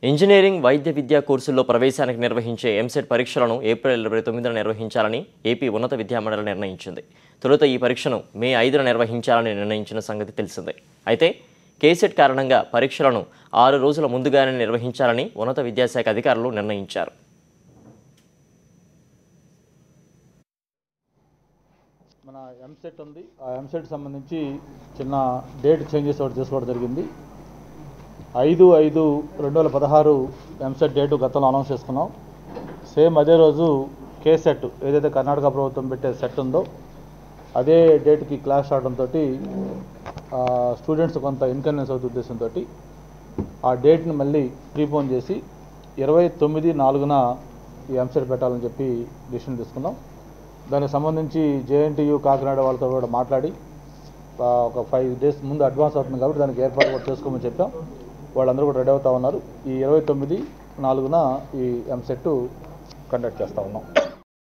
Engineering వైద్య విద్యా కోర్సుల్లో ప్రవేశానికి నిర్వహించే ఎంసెట్ పరీక్షలను ఏప్రిల్ 29న నిర్వహించాలని ఏపీ ఉన్నత విద్యామండలి నిర్ణయించింది. తొలుత ఈ పరీక్షను మే 5న నిర్వహించాలని నిర్ణయించిన సంగతి తెలిసిందే. అయితే కేసెట్ కారణంగా పరీక్షలను 6 రోజుల ముందుగానే నిర్వహించాలని ఉన్నత విద్యాశాఖ అధికారులు నిర్ణయించారు. మన ఎంసెట్ ఉంది, ఆ ఎంసెట్ సంబంధించి చిన్న డేట్ చేంజెస్ ఒకటి చేసుకోవడం జరిగింది. 5/5/2016 ఎంసెట్ డేటు గతంలో అనౌన్స్ చేసుకున్నాం. సేమ్ అదే రోజు కేసెట్ ఏదైతే కర్ణాటక ప్రభుత్వం పెట్టే సెట్ ఉందో అదే డేట్కి క్లాస్ అవడంతో స్టూడెంట్స్ కొంత ఇన్కన్వీనియన్స్ అవుతున్న ఉద్దేశంతో ఆ డేట్ని మళ్ళీ ప్రీపోన్ చేసి 29/4న ఈ ఎంసెట్ పెట్టాలని చెప్పి డిసిషన్ తీసుకున్నాం. దానికి సంబంధించి జేఎన్టీయూ కాకినాడ వాళ్ళతో కూడా మాట్లాడి ఒక 5 days ముందు అడ్వాన్స్ అవుతుంది కాబట్టి దానికి ఏర్పాటు కూడా చేసుకోమని చెప్పాం. వాళ్ళందరూ కూడా రెడీ అవుతా ఉన్నారు. ఈ 29/4న ఈ ఎంసెట్ కండక్ట్ చేస్తూ ఉన్నాం.